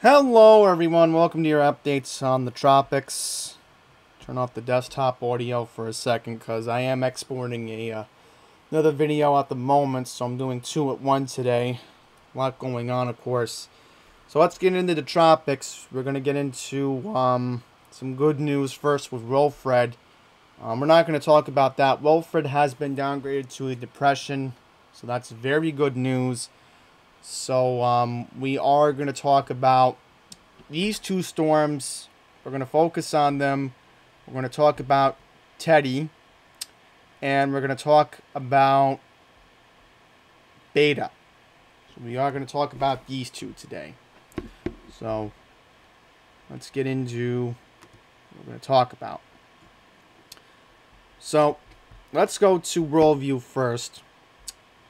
Hello everyone, welcome to your updates on the tropics. Turn off the desktop audio for a second because I am exporting another video at the moment, so I'm doing two at one today. A lot going on, of course. So let's get into the tropics. We're going to get into some good news first with Wilfred. We're not going to talk about that. Wilfred has been downgraded to a depression, so that's very good news. So we are going to talk about these two storms. We're going to focus on them. We're going to talk about Teddy. And we're going to talk about Beta. So we are going to talk about these two today. So let's get into what we're going to talk about. So let's go to Worldview first.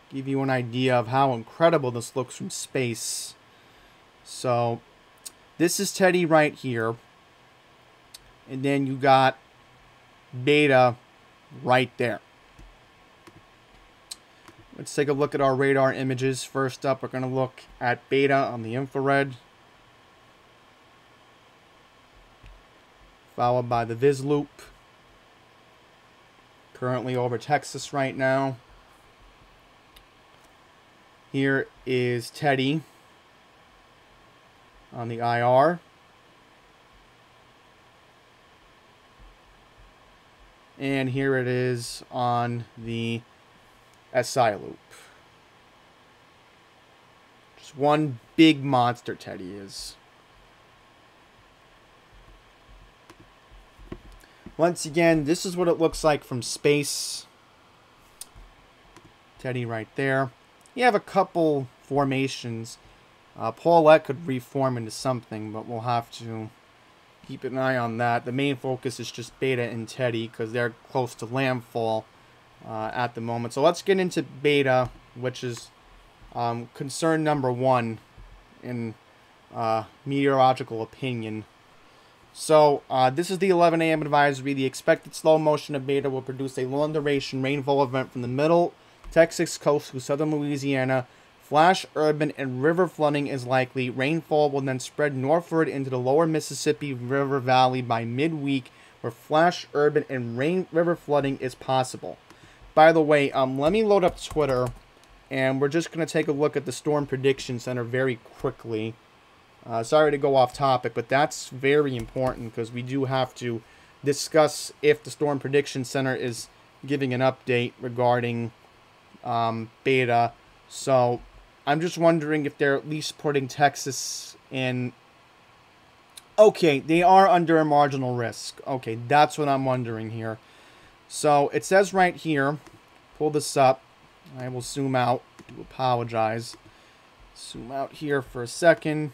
Give you an idea of how incredible this looks from space. So this is Teddy right here. And then you got Beta right there. Let's take a look at our radar images. First up, we're going to look at Beta on the infrared, followed by the Vis Loop. Currently over Texas right now. Here is Teddy on the IR. And here it is on the SI loop. Just one big monster Teddy is. Once again, this is what it looks like from space. Teddy right there. You have a couple formations. Paulette could reform into something, but we'll have to keep an eye on that. The main focus is just Beta and Teddy because they're close to landfall at the moment. So let's get into Beta, which is concern number one in meteorological opinion. So this is the 11 a.m. advisory. The expected slow motion of Beta will produce a long duration rainfall event from the middle Texas coast to southern Louisiana. Flash urban and river flooding is likely. Rainfall will then spread northward into the lower Mississippi River Valley by midweek, where flash urban and river flooding is possible. By the way, let me load up Twitter, and we're just going to take a look at the Storm Prediction Center very quickly. Sorry to go off topic, but that's very important because we do have to discuss if the Storm Prediction Center is giving an update regarding Beta. So I'm just wondering if they're at least putting Texas in. Okay, they are under a marginal risk. Okay, that's what I'm wondering here. So it says right here, pull this up. I will zoom out. I do apologize. Zoom out here for a second.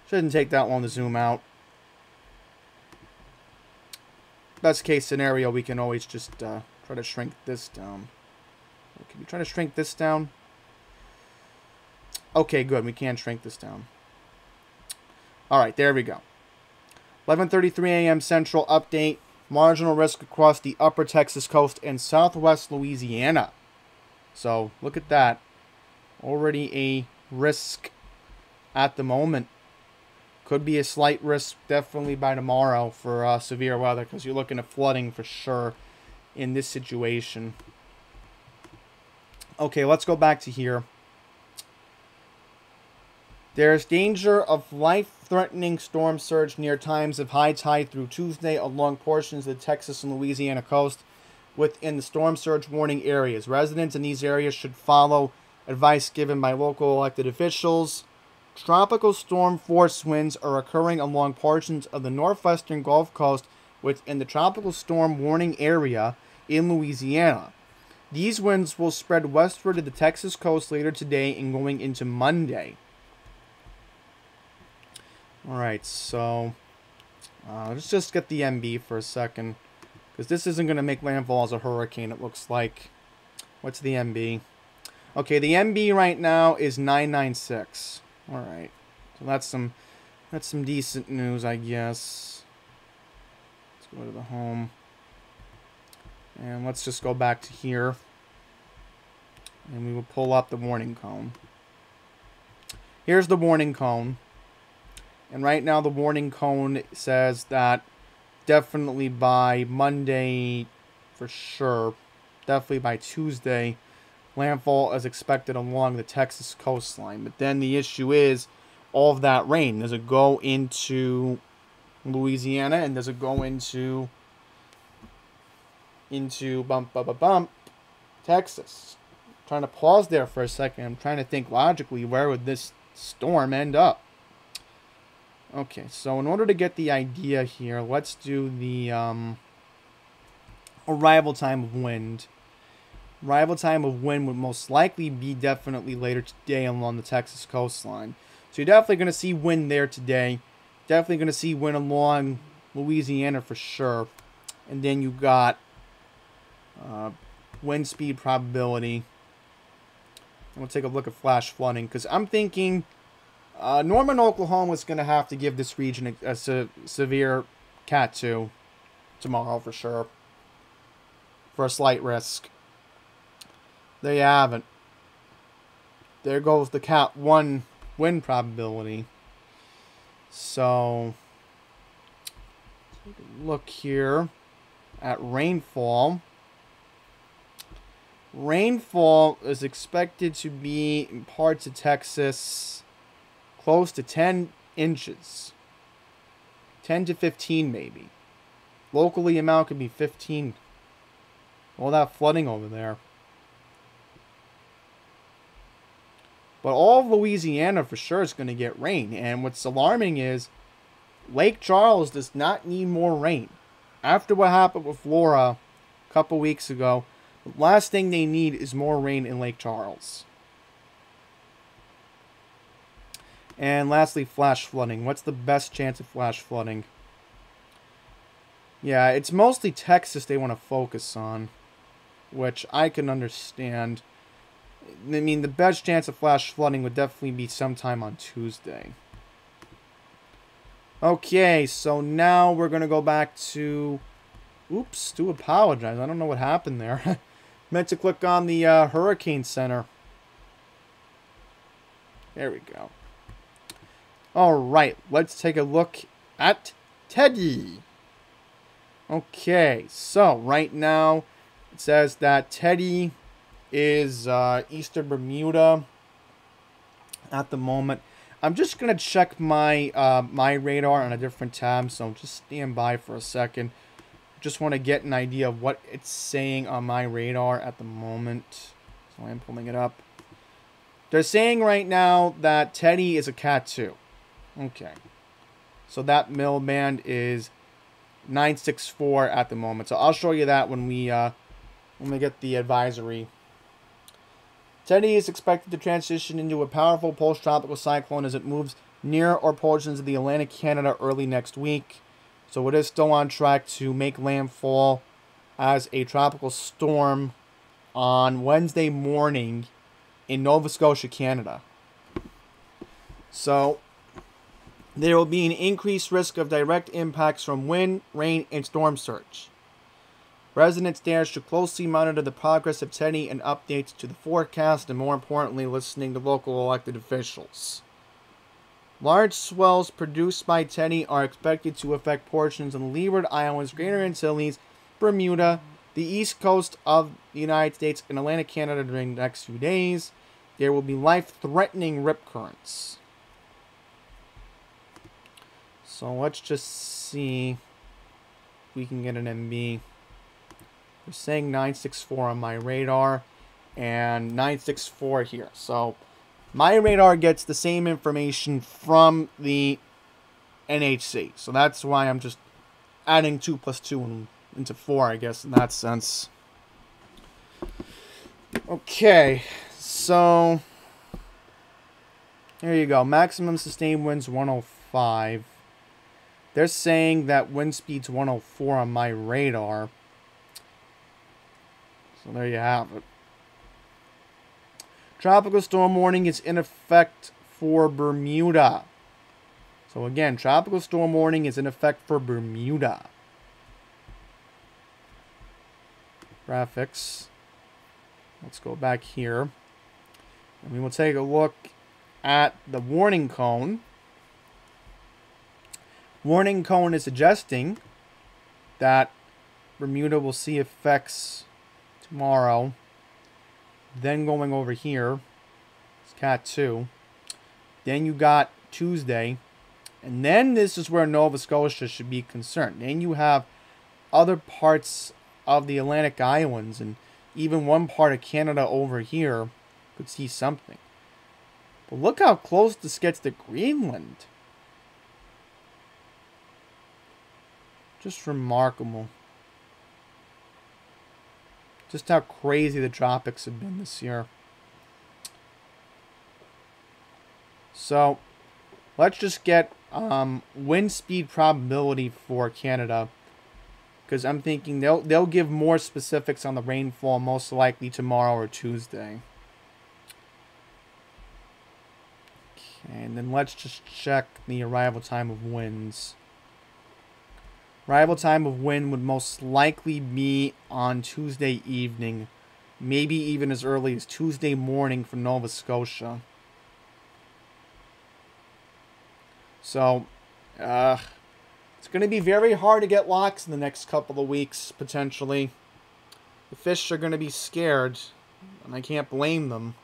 Shouldn't take that long to zoom out. Best case scenario, we can always just try to shrink this down. Can we try to shrink this down? Okay, good. We can shrink this down. Alright, there we go. 11:33 a.m. Central update. Marginal risk across the upper Texas coast and southwest Louisiana. So, look at that. Already a risk at the moment. Could be a slight risk definitely by tomorrow for severe weather because you're looking at flooding for sure in this situation. Okay, let's go back to here. There's danger of life-threatening storm surge near times of high tide through Tuesday along portions of the Texas and Louisiana coast within the storm surge warning areas. Residents in these areas should follow advice given by local elected officials. Tropical storm force winds are occurring along portions of the northwestern Gulf Coast within the tropical storm warning area in Louisiana. These winds will spread westward to the Texas coast later today and going into Monday. Alright, so let's just get the MB for a second, because this isn't going to make landfall as a hurricane, it looks like. What's the MB? Okay, the MB right now is 996. Alright, so that's some decent news, I guess. Let's go to the home. And let's just go back to here. And we will pull up the warning cone. here's the warning cone. And right now the warning cone says that definitely by Monday, for sure, definitely by Tuesday, landfall is expected along the Texas coastline. But then the issue is all of that rain. Does it go into Louisiana, and does it go into Texas? I'm trying to pause there for a second. I'm trying to think logically, where would this storm end up? Okay, so in order to get the idea here, let's do the arrival time of wind. Arrival time of wind would most likely be definitely later today along the Texas coastline. So you're definitely going to see wind there today. Definitely going to see wind along Louisiana for sure. And then you got wind speed probability. We'll take a look at flash flooding, because I'm thinking Norman, Oklahoma is going to have to give this region a severe Cat 2 tomorrow for sure, for a slight risk. There you have it. There goes the Cat 1 wind probability. So, take a look here at rainfall. Rainfall is expected to be in parts of Texas close to 10 inches. 10 to 15 maybe. Locally, amount could be 15. All that flooding over there. But all of Louisiana for sure is going to get rain. And what's alarming is Lake Charles does not need more rain. After what happened with Flora a couple weeks ago, the last thing they need is more rain in Lake Charles. And lastly, flash flooding. What's the best chance of flash flooding? Yeah, it's mostly Texas they want to focus on, which I can understand. I mean, the best chance of flash flooding would definitely be sometime on Tuesday. Okay, so now we're going to go back to... Oops, do apologize. I don't know what happened there. Meant to click on the Hurricane Center. There we go. Alright, let's take a look at Teddy. Okay, so right now it says that Teddy is eastern Bermuda at the moment. I'm just going to check my my radar on a different tab, so just stand by for a second. Just want to get an idea of what it's saying on my radar at the moment. So I'm pulling it up. They're saying right now that Teddy is a Cat 2. Okay. So that mill band is 964 at the moment. So I'll show you that when we get the advisory. Teddy is expected to transition into a powerful post-tropical cyclone as it moves near or portions of the Atlantic Canada early next week. So it is still on track to make landfall as a tropical storm on Wednesday morning in Nova Scotia, Canada. So there will be an increased risk of direct impacts from wind, rain, and storm surge. Residents there should closely monitor the progress of Teddy and updates to the forecast, and more importantly, listening to local elected officials. Large swells produced by Teddy are expected to affect portions of the Leeward Islands, Greater Antilles, Bermuda, the east coast of the United States, and Atlantic Canada during the next few days. There will be life-threatening rip currents. So let's just see if we can get an MB. They're saying 964 on my radar and 964 here. So my radar gets the same information from the NHC. So that's why I'm just adding 2 plus 2 into 4, I guess, in that sense. Okay, so there you go. Maximum sustained winds 105. They're saying that wind speed's 104 on my radar. So there you have it. Tropical storm warning is in effect for Bermuda. So again, tropical storm warning is in effect for Bermuda. Graphics. Let's go back here. And we will take a look at the warning cone. Warning cone is suggesting that Bermuda will see effects tomorrow. Then going over here, it's Cat 2. Then you got Tuesday. And then this is where Nova Scotia should be concerned. Then you have other parts of the Atlantic Islands and even one part of Canada over here could see something. But look how close this gets to Greenland. Just remarkable. Just how crazy the tropics have been this year. So, let's just get wind speed probability for Canada. Because I'm thinking they'll give more specifics on the rainfall most likely tomorrow or Tuesday. Okay, and then let's just check the arrival time of winds. Arrival time of wind would most likely be on Tuesday evening. Maybe even as early as Tuesday morning for Nova Scotia. So, it's going to be very hard to get locks in the next couple of weeks, potentially. The fish are going to be scared, and I can't blame them.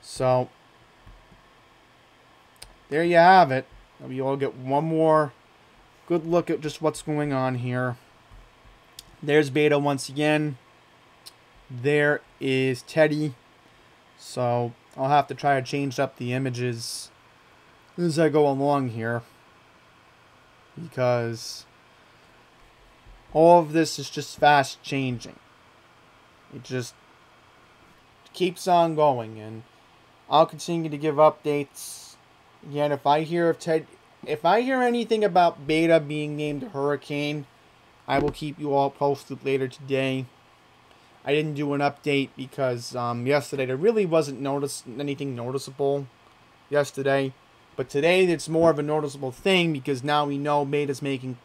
So, there you have it. We all get one more good look at just what's going on here. There's Beta once again. There is Teddy. So, I'll have to try to change up the images as I go along here, because all of this is just fast changing. It just keeps on going, and I'll continue to give updates. Again, if I hear anything about Beta being named a hurricane, I will keep you all posted later today. I didn't do an update because yesterday there really wasn't anything noticeable yesterday. But today it's more of a noticeable thing because now we know Beta's making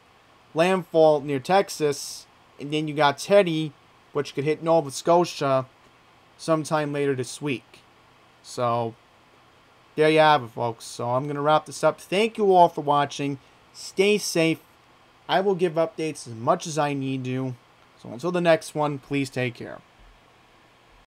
landfall near Texas. And then you got Teddy, which could hit Nova Scotia sometime later this week. So, there you have it, folks. So, I'm going to wrap this up. Thank you all for watching. Stay safe. I will give updates as much as I need to. So, until the next one, please take care.